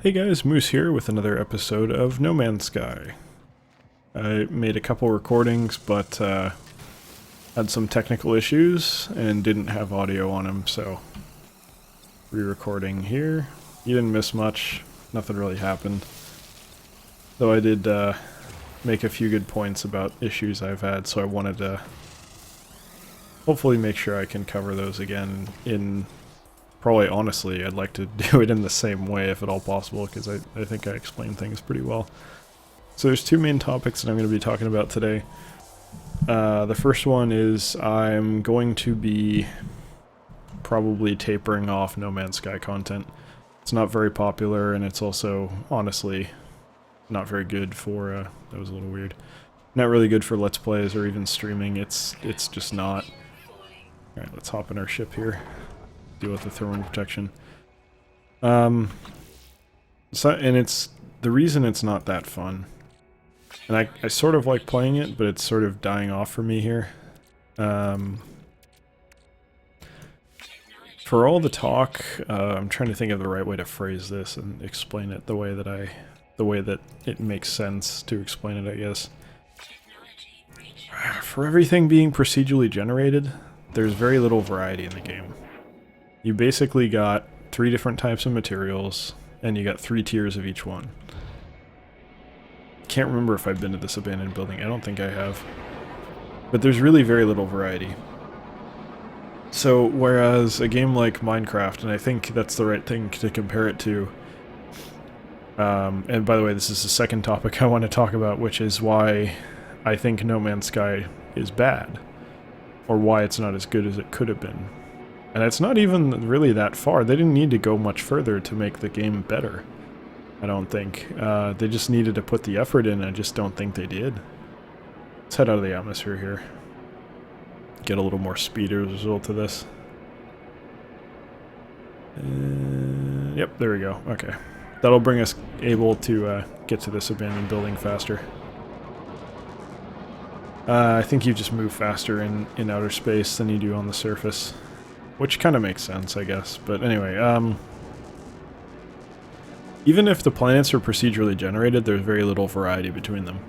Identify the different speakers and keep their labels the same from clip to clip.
Speaker 1: Hey guys, Moose here with another episode of No Man's Sky. I made a couple recordings, but had some technical issues and didn't have audio on them, so re-recording here. You didn't miss much, nothing really happened. Though I did make a few good points about issues I've had, so I wanted to hopefully make sure I can cover those again in... Probably, honestly, I'd like to do it in the same way if at all possible, because I think I explain things pretty well. So there's two main topics that I'm going to be talking about today. The first one is I'm going to be probably tapering off No Man's Sky content. It's not very popular, and it's also, honestly, not very good for, that was a little weird. Not really good for Let's Plays or even streaming. It's just not. Alright, let's hop in our ship here. Deal with the thermal protection. And it's the reason it's not that fun. And I sort of like playing it, but it's sort of dying off for me here. For all the talk, I'm trying to think of the right way to phrase this and explain it the way that it makes sense to explain it, I guess. For everything being procedurally generated, there's very little variety in the game. You basically got 3 different types of materials, and you got 3 tiers of each one. Can't remember if I've been to this abandoned building. I don't think I have. But there's really very little variety. So, whereas a game like Minecraft, and I think that's the right thing to compare it to, and by the way, this is the second topic I want to talk about, which is why I think No Man's Sky is bad, or why it's not as good as it could have been. And it's not even really that far. They didn't need to go much further to make the game better, I don't think. They just needed to put the effort in, and I just don't think they did. Let's head out of the atmosphere here. Get a little more speed as a result of this. Yep, there we go. Okay. That'll bring us able to get to this abandoned building faster. I think you just move faster in outer space than you do on the surface. Which kind of makes sense, I guess. But anyway, even if the planets are procedurally generated, there's very little variety between them.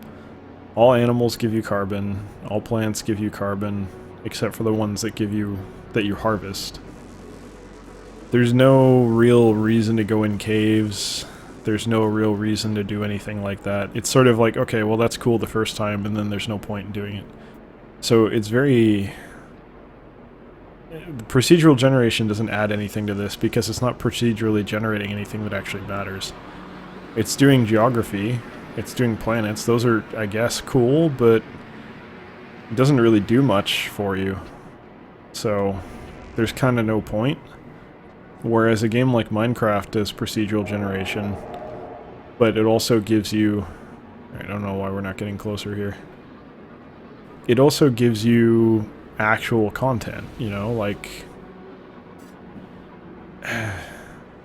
Speaker 1: All animals give you carbon, all plants give you carbon, except for the ones that you harvest. There's no real reason to go in caves. There's no real reason to do anything like that. It's sort of like, okay, well that's cool the first time, and then there's no point in doing it. So it's very... Procedural generation doesn't add anything to this because it's not procedurally generating anything that actually matters. It's doing geography, it's doing planets, those are, I guess, cool, but it doesn't really do much for you. So, there's kind of no point. Whereas a game like Minecraft does procedural generation, but it also gives you... I don't know why we're not getting closer here. It also gives you actual content, you know, like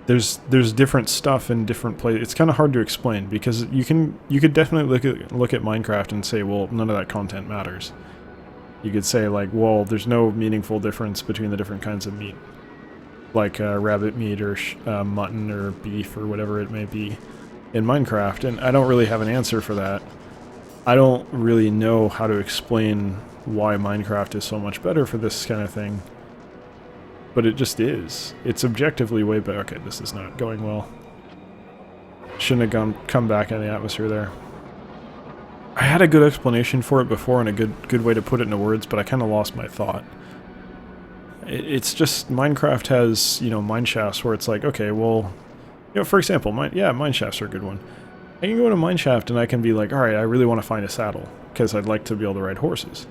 Speaker 1: there's different stuff in different places. It's kind of hard to explain because you could definitely look at Minecraft and say, well, none of that content matters. You could say like, well, there's no meaningful difference between the different kinds of meat, like rabbit meat or mutton or beef or whatever it may be in Minecraft, and I don't really have an answer for that. I don't really know how to explain why Minecraft is so much better for this kind of thing. But it just is. It's objectively way better. Okay, this is not going well. Shouldn't have come back in the atmosphere there. I had a good explanation for it before and a good way to put it into words, but I kind of lost my thought. It's just Minecraft has, you know, mineshafts where it's like, okay, well, you know, for example, mineshafts are a good one. I can go to mineshaft and I can be like, alright, I really want to find a saddle because I'd like to be able to ride horses.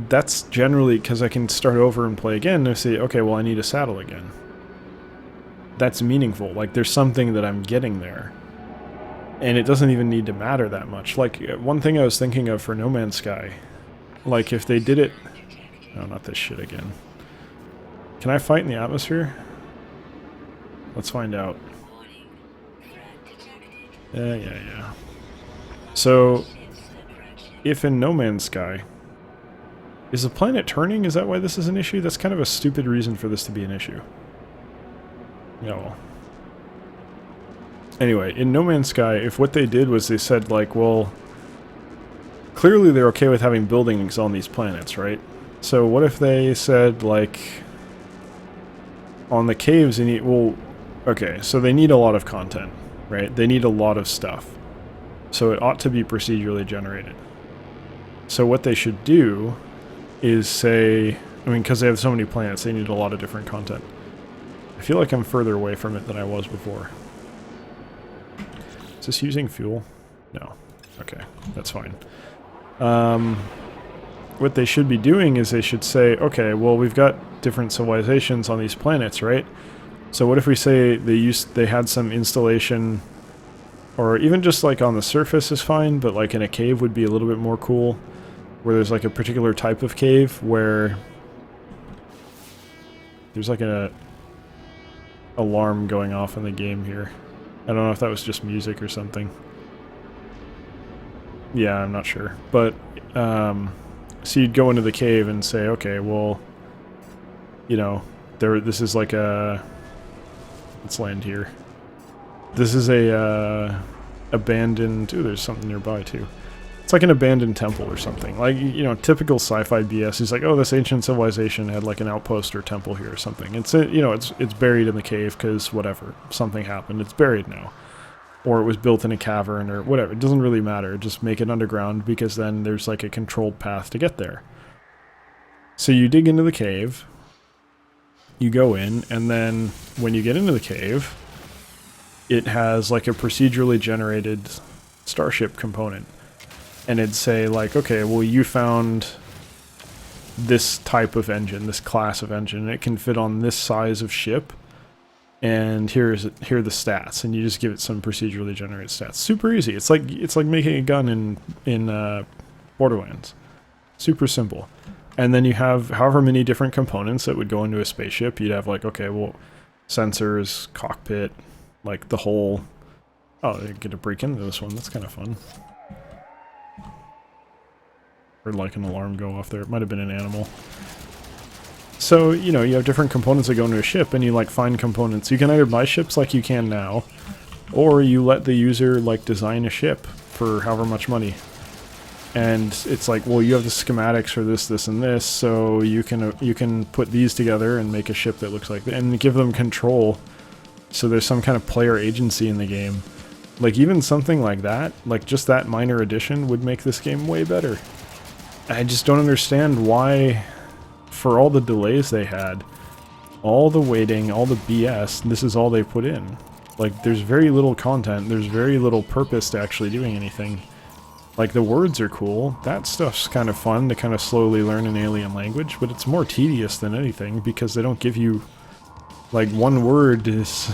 Speaker 1: That's generally because I can start over and play again and say, okay, well, I need a saddle again. That's meaningful. Like, there's something that I'm getting there. And it doesn't even need to matter that much. Like, one thing I was thinking of for No Man's Sky, like, if they did it... Oh, not this shit again. Can I fight in the atmosphere? Let's find out. Yeah. So, if in No Man's Sky... Is the planet turning? Is that why this is an issue? That's kind of a stupid reason for this to be an issue. Yeah, well. Anyway, in No Man's Sky, if what they did was they said, like, well, clearly they're okay with having buildings on these planets, right? So what if they said, like, on the caves they need, well, okay, so they need a lot of content, right? They need a lot of stuff. So it ought to be procedurally generated. So what they should do is say, I mean, because they have so many planets, they need a lot of different content. I feel like I'm further away from it than I was before. Is this using fuel? No. Okay, that's fine. What they should be doing is they should say, okay, well, we've got different civilizations on these planets, right? So what if we say they had some installation, or even just like on the surface is fine, but like in a cave would be a little bit more cool, where there's like a particular type of cave where there's like a alarm going off in the game here. I don't know if that was just music or something. Yeah, I'm not sure. But, so you'd go into the cave and say, okay, well, you know, this is like a... Let's land here. This is a, abandoned... Ooh, there's something nearby, too. It's like an abandoned temple or something. Like, you know, typical sci-fi BS is like, oh, this ancient civilization had like an outpost or temple here or something. It's, you know, it's buried in the cave because whatever, something happened. It's buried now. Or it was built in a cavern or whatever. It doesn't really matter. Just make it underground because then there's like a controlled path to get there. So you dig into the cave, you go in, and then when you get into the cave, it has like a procedurally generated starship component. And it'd say like, okay, well, you found this type of engine, this class of engine, and it can fit on this size of ship, and here are the stats, and you just give it some procedurally generated stats. Super easy. It's like making a gun in Borderlands. Super simple. And then you have however many different components that would go into a spaceship. You'd have like, okay, well, sensors, cockpit, like the whole... Oh, I get to break into this one. That's kind of fun. Or like an alarm go off there. It might have been an animal. So, you know, you have different components that go into a ship, and you like find components. You can either buy ships like you can now, or you let the user like design a ship for however much money. And it's like, well, you have the schematics for this, this, and this, so you can put these together and make a ship that looks like that, and give them control. So there's some kind of player agency in the game. Like even something like that, like just that minor addition would make this game way better. I just don't understand why, for all the delays they had, all the waiting, all the BS, this is all they put in. Like, there's very little content, there's very little purpose to actually doing anything. Like, the words are cool, that stuff's kind of fun to kind of slowly learn an alien language, but it's more tedious than anything because they don't give you, like, one word is...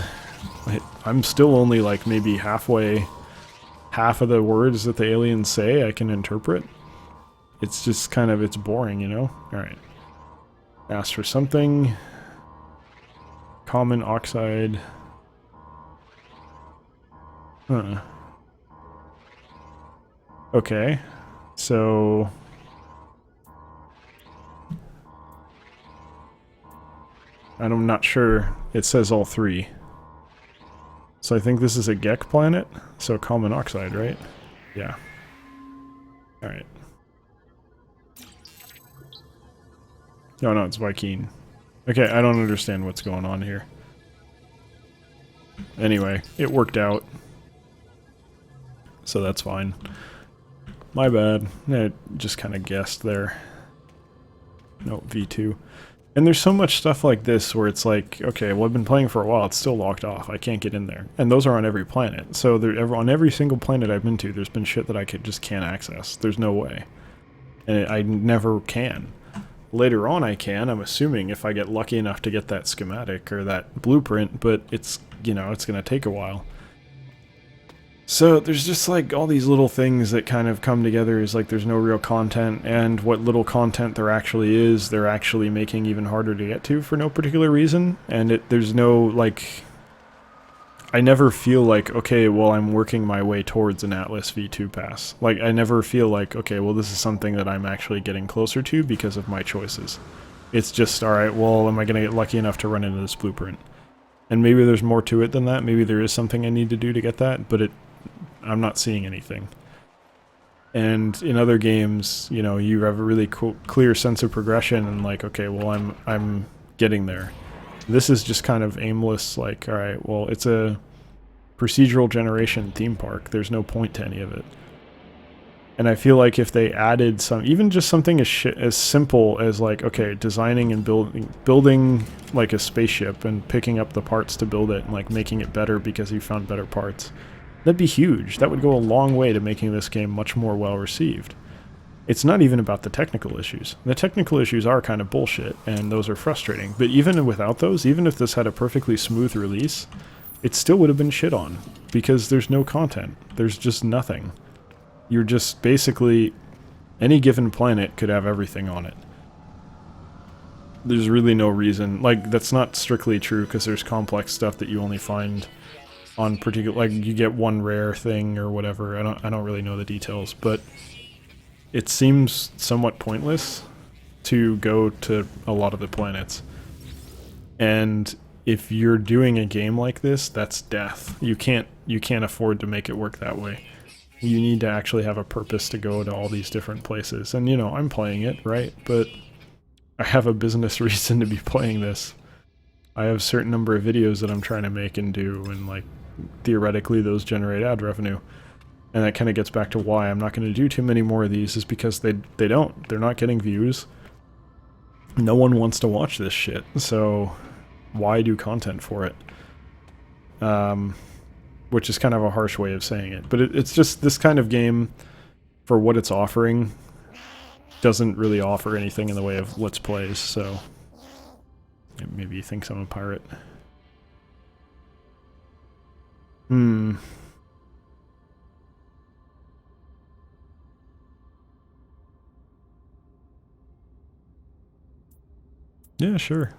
Speaker 1: I'm still only, like, maybe half of the words that the aliens say I can interpret. It's just kind of, it's boring, you know? Alright. Ask for something. Common oxide. Huh. Okay. So... I'm not sure. It says all three. So I think this is a Gek planet. So common oxide, right? Yeah. Alright. No, it's Viking. Okay, I don't understand what's going on here. Anyway, it worked out. So that's fine. My bad. I just kind of guessed there. No, V2. And there's so much stuff like this where it's like, okay, well, I've been playing for a while, it's still locked off, I can't get in there. And those are on every planet. So on every single planet I've been to, there's been shit that I just can't access. There's no way. And I never can. Later on I can, I'm assuming, if I get lucky enough to get that schematic or that blueprint, but it's, you know, it's going to take a while. So there's just like all these little things that kind of come together is like there's no real content, and what little content there actually is, they're actually making even harder to get to for no particular reason, and there's no, like... I never feel like, okay, well, I'm working my way towards an Atlas V2 pass. Like, I never feel like, okay, well, this is something that I'm actually getting closer to because of my choices. It's just, alright, well, am I going to get lucky enough to run into this blueprint? And maybe there's more to it than that. Maybe there is something I need to do to get that, but I'm not seeing anything. And in other games, you know, you have a really clear sense of progression and like, okay, well, I'm getting there. This is just kind of aimless, like, all right, well, it's a procedural generation theme park. There's no point to any of it. And I feel like if they added some, even just something as simple as like, okay, designing and building like a spaceship and picking up the parts to build it and like making it better because you found better parts, that'd be huge. That would go a long way to making this game much more well received. It's not even about the technical issues. The technical issues are kind of bullshit, and those are frustrating. But even without those, even if this had a perfectly smooth release, it still would have been shit on, because there's no content. There's just nothing. You're just basically, any given planet could have everything on it. There's really no reason, like, that's not strictly true, because there's complex stuff that you only find on particular, like, you get one rare thing or whatever. I don't really know the details, but it seems somewhat pointless to go to a lot of the planets. And if you're doing a game like this, that's death. You can't afford to make it work that way. You need to actually have a purpose to go to all these different places. And, you know, I'm playing it, right? But I have a business reason to be playing this. I have a certain number of videos that I'm trying to make and do, and, like, theoretically those generate ad revenue. And that kind of gets back to why I'm not going to do too many more of these, is because they don't. They're not getting views. No one wants to watch this shit. So why do content for it? Which is kind of a harsh way of saying it. But it's just this kind of game, for what it's offering, doesn't really offer anything in the way of Let's Plays, so maybe he thinks I'm a pirate. Yeah, sure.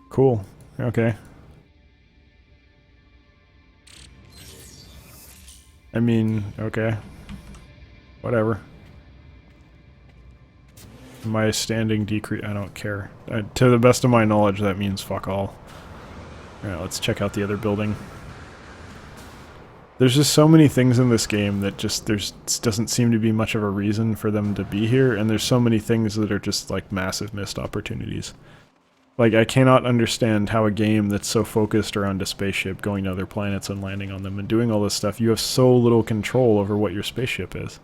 Speaker 1: Cool. Okay. I mean, okay. Whatever. My standing decrease, I don't care. To the best of my knowledge, that means fuck all. Alright, let's check out the other building. There's just so many things in this game that just, doesn't seem to be much of a reason for them to be here, and there's so many things that are just like massive missed opportunities. Like, I cannot understand how a game that's so focused around a spaceship going to other planets and landing on them and doing all this stuff, you have so little control over what your spaceship is.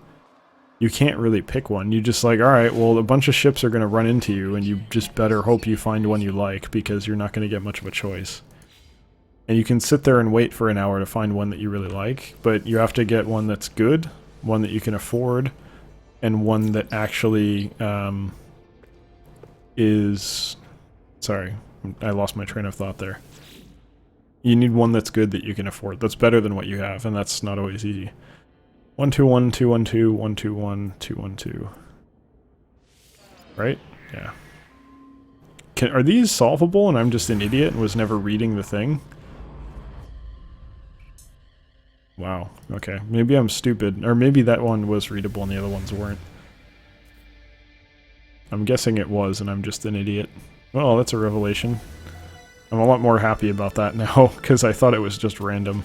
Speaker 1: You can't really pick one. You just like, alright, well, a bunch of ships are going to run into you, and you just better hope you find one you like, because you're not going to get much of a choice. And you can sit there and wait for an hour to find one that you really like, but you have to get one that's good, one that you can afford, and one that actually is... Sorry, I lost my train of thought there. You need one that's good that you can afford, that's better than what you have, and that's not always easy. 121, 212, 121, 212. Right? Yeah. Are these solvable and I'm just an idiot and was never reading the thing? Wow, okay. Maybe I'm stupid, or maybe that one was readable and the other ones weren't. I'm guessing it was and I'm just an idiot. Well, that's a revelation. I'm a lot more happy about that now, because I thought it was just random.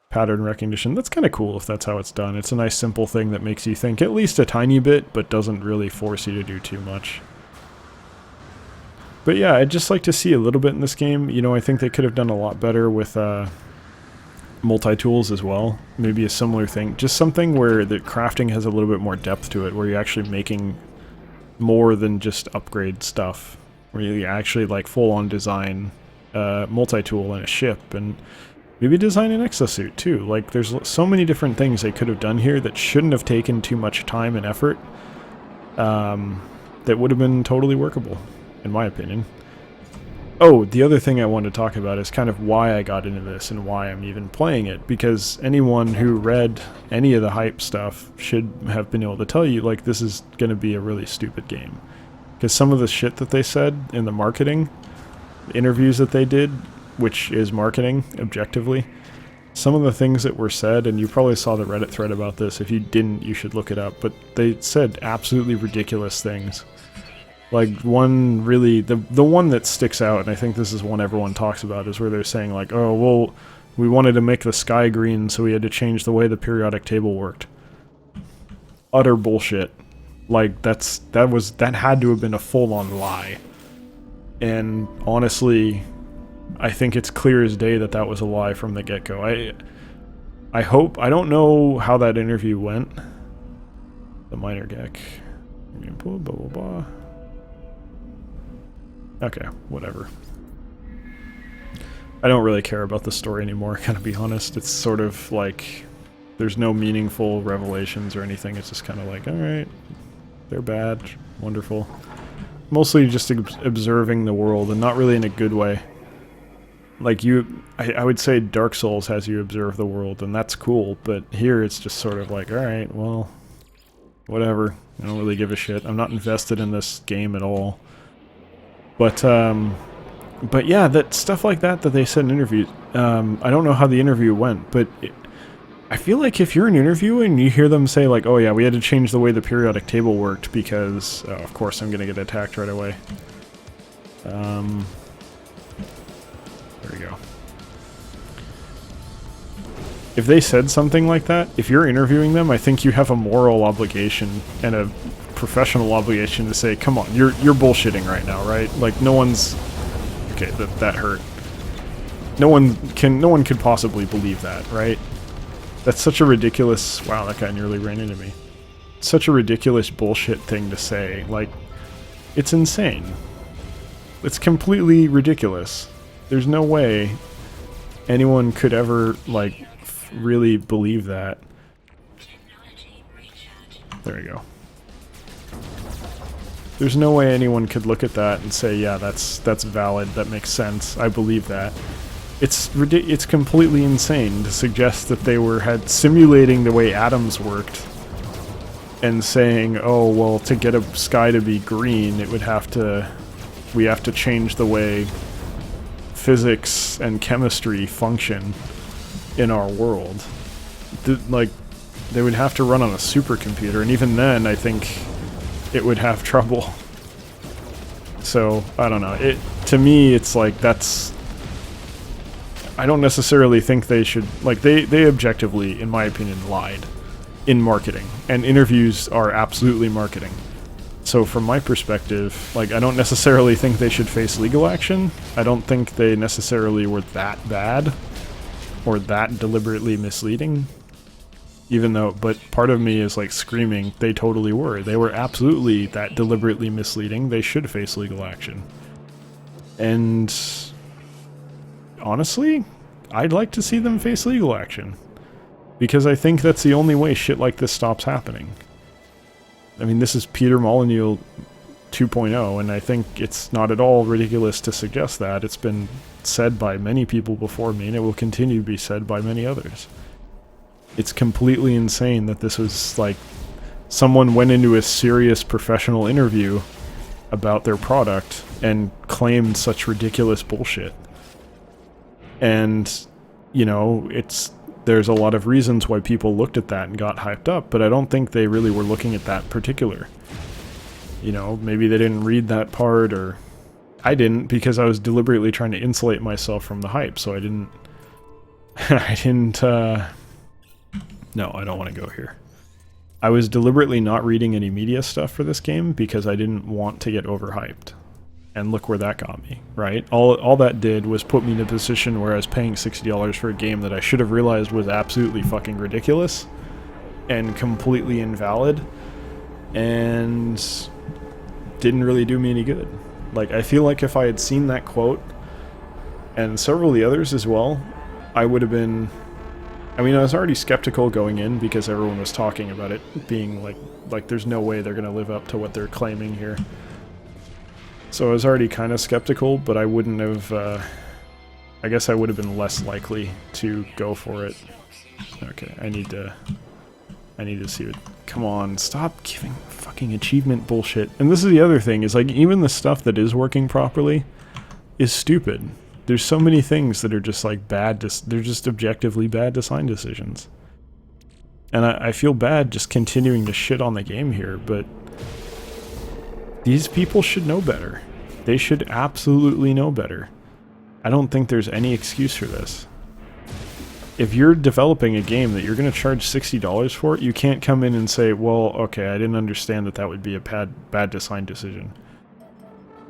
Speaker 1: Pattern recognition, that's kind of cool if that's how it's done. It's a nice simple thing that makes you think at least a tiny bit, but doesn't really force you to do too much. But yeah, I'd just like to see a little bit in this game. You know, I think they could have done a lot better with multi-tools as well. Maybe a similar thing. Just something where the crafting has a little bit more depth to it, where you're actually making more than just upgrade stuff. Where you actually like full-on design multi-tool in a ship, and maybe design an exosuit too. Like, there's so many different things they could have done here that shouldn't have taken too much time and effort. That would have been totally workable, in my opinion. Oh, the other thing I wanted to talk about is kind of why I got into this and why I'm even playing it. Because anyone who read any of the hype stuff should have been able to tell you, like, this is going to be a really stupid game. Because some of the shit that they said in the marketing, the interviews that they did, which is marketing, objectively, some of the things that were said, and you probably saw the Reddit thread about this. If you didn't, you should look it up. But they said absolutely ridiculous things. Like, one really, the one that sticks out, and I think this is one everyone talks about, is where they're saying, like, oh, well, we wanted to make the sky green, so we had to change the way the periodic table worked. Utter bullshit. Like, that had to have been a full-on lie. And honestly, I think it's clear as day that that was a lie from the get-go. I hope, I don't know how that interview went. The minor geck. Blah, blah, blah, blah. Okay, whatever. I don't really care about the story anymore, gotta be honest. It's sort of like, there's no meaningful revelations or anything. It's just kind of like, alright, they're bad, wonderful. Mostly just observing the world, and not really in a good way. Like, I would say Dark Souls has you observe the world, and that's cool, but here it's just sort of like, alright, well, whatever. I don't really give a shit. I'm not invested in this game at all. But yeah, that stuff like that they said in interviews, I don't know how the interview went, but I feel like if you're an interviewer and you hear them say, like, oh yeah, we had to change the way the periodic table worked because, oh, of course I'm gonna get attacked right away. There we go. If they said something like that, if you're interviewing them, I think you have a moral obligation and a professional obligation to say, come on, you're bullshitting right now, right? Like, no one's... Okay, that hurt. No one could possibly believe that, right? That's such a ridiculous... Wow, that guy nearly ran into me. Such a ridiculous bullshit thing to say. Like, it's insane. It's completely ridiculous. There's no way anyone could ever, like, really believe that. There we go. There's no way anyone could look at that and say, yeah, that's valid, that makes sense, I believe that. It's completely insane to suggest that they had simulating the way atoms worked and saying, oh, well, to get a sky to be green, we have to change the way physics and chemistry function in our world. Like, they would have to run on a supercomputer, and even then, I think it would have trouble. So, I don't know. To me, it's like, that's... I don't necessarily think they should... Like, they objectively, in my opinion, lied in marketing. And interviews are absolutely marketing. So, from my perspective, like, I don't necessarily think they should face legal action. I don't think they necessarily were that bad or that deliberately misleading. Even though, but part of me is like screaming, they totally were. They were absolutely that deliberately misleading. They should face legal action. And honestly, I'd like to see them face legal action. Because I think that's the only way shit like this stops happening. I mean, this is Peter Molyneux 2.0, and I think it's not at all ridiculous to suggest that. It's been said by many people before me, and it will continue to be said by many others. It's completely insane that this was, like, someone went into a serious professional interview about their product and claimed such ridiculous bullshit. And, you know, there's a lot of reasons why people looked at that and got hyped up, but I don't think they really were looking at that particular. You know, maybe they didn't read that part, or I didn't, because I was deliberately trying to insulate myself from the hype, so I didn't... No, I don't want to go here. I was deliberately not reading any media stuff for this game because I didn't want to get overhyped. And look where that got me, right? All that did was put me in a position where I was paying $60 for a game that I should have realized was absolutely fucking ridiculous and completely invalid and didn't really do me any good. Like, I feel like if I had seen that quote and several of the others as well, I would have been... I mean, I was already skeptical going in because everyone was talking about it being like there's no way they're going to live up to what they're claiming here. So I was already kind of skeptical, but I wouldn't have, I guess I would have been less likely to go for it. Okay, I need to see it. Come on, stop giving fucking achievement bullshit. And this is the other thing, is like, even the stuff that is working properly is stupid. There's so many things that are just like bad, they're just objectively bad design decisions. And I feel bad just continuing to shit on the game here, but These people should know better. They should absolutely know better. I don't think there's any excuse for this. If you're developing a game that you're going to charge $60 for, you can't come in and say, well, okay, I didn't understand that would be a bad design decision.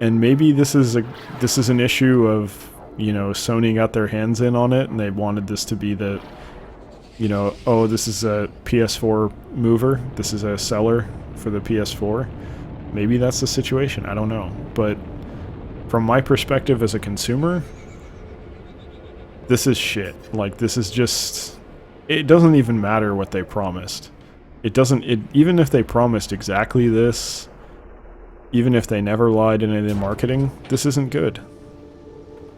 Speaker 1: And maybe this is an issue of, you know, Sony got their hands in on it and they wanted this to be the, you know, oh, this is a PS4 mover, this is a seller for the PS4. Maybe that's the situation, I don't know. But from my perspective as a consumer, this is shit. Like, this is just... It doesn't even matter what they promised. Even if they promised exactly this, even if they never lied in any marketing, this isn't good.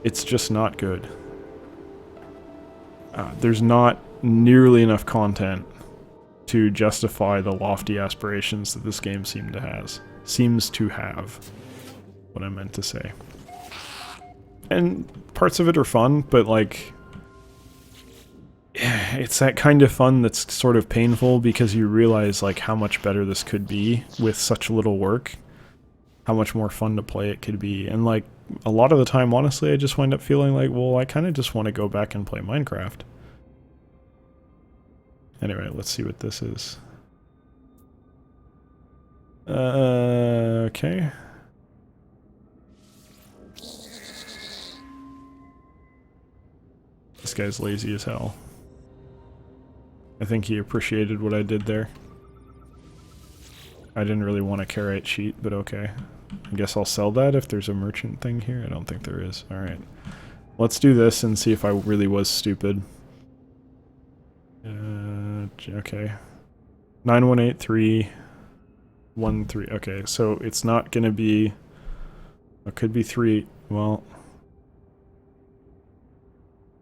Speaker 1: It's just not good. There's not nearly enough content to justify the lofty aspirations that this game seems to have. What I meant to say. And parts of it are fun, but like, it's that kind of fun that's sort of painful because you realize like how much better this could be with such little work, how much more fun to play it could be. And like, a lot of the time, honestly, I just wind up feeling like, well, I kind of just want to go back and play Minecraft. Anyway, let's see what this is. Okay. This guy's lazy as hell. I think he appreciated what I did there. I didn't really want a carrot sheet, but okay. I guess I'll sell that if there's a merchant thing here. I don't think there is. Alright. Let's do this and see if I really was stupid. Okay. 918313. Okay, so it's not gonna be... It could be 3. Well...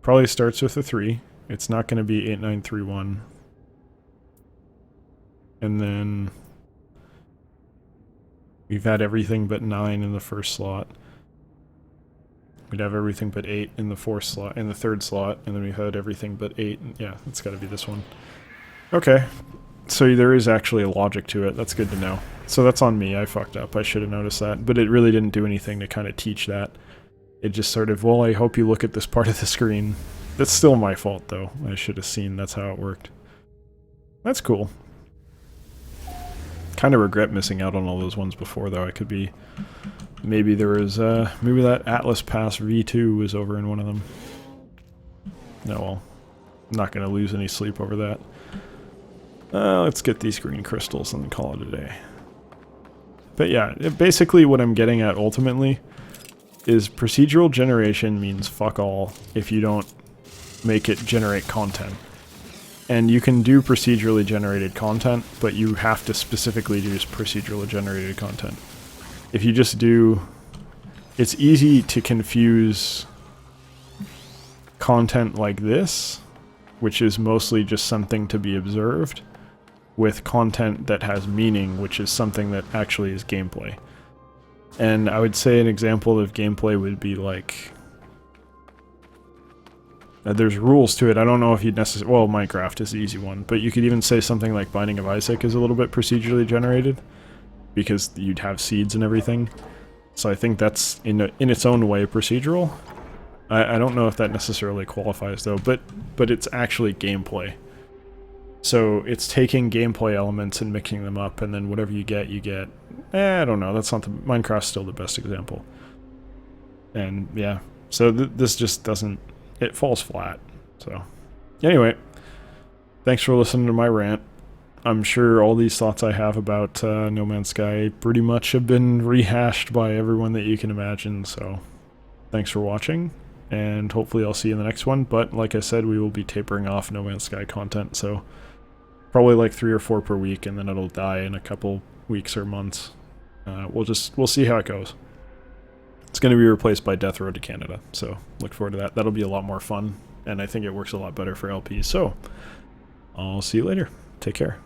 Speaker 1: Probably starts with a 3. It's not going to be 8931. And then we've had everything but 9 in the first slot. We'd have everything but 8 in the fourth slot, in the third slot, and then we had everything but 8. Yeah, it's got to be this one. Okay, so there is actually a logic to it. That's good to know. So that's on me. I fucked up. I should have noticed that, but it really didn't do anything to kind of teach that. It just sort of, well, I hope you look at this part of the screen. That's still my fault, though. I should have seen that's how it worked. That's cool. Kind of regret missing out on all those ones before, though. I could be... Maybe there was, maybe that Atlas Pass V2 was over in one of them. No, well. I'm not going to lose any sleep over that. Let's get these green crystals and then call it a day. But yeah, basically what I'm getting at ultimately is procedural generation means fuck all if you don't make it generate content. And you can do procedurally generated content, but you have to specifically do procedurally generated content. If you just do... It's easy to confuse content like this, which is mostly just something to be observed, with content that has meaning, which is something that actually is gameplay. And I would say an example of gameplay would be like... there's rules to it. I don't know if you'd necessarily... Well, Minecraft is the easy one. But you could even say something like Binding of Isaac is a little bit procedurally generated. Because you'd have seeds and everything. So I think that's, in its own way, procedural. I don't know if that necessarily qualifies, though. But it's actually gameplay. So it's taking gameplay elements and mixing them up. And then whatever you get, you get... I don't know. That's not the... Minecraft's still the best example. And, yeah. So this just doesn't... It falls flat. So, anyway. Thanks for listening to my rant. I'm sure all these thoughts I have about No Man's Sky pretty much have been rehashed by everyone that you can imagine. So, thanks for watching. And hopefully I'll see you in the next one. But, like I said, we will be tapering off No Man's Sky content. So, probably like 3 or 4 per week. And then it'll die in a couple weeks or months. We'll see how it goes. It's going to be replaced by Death Road to Canada, so look forward to that. That'll be a lot more fun, and I think it works a lot better for LPs. So, I'll see you later. Take care.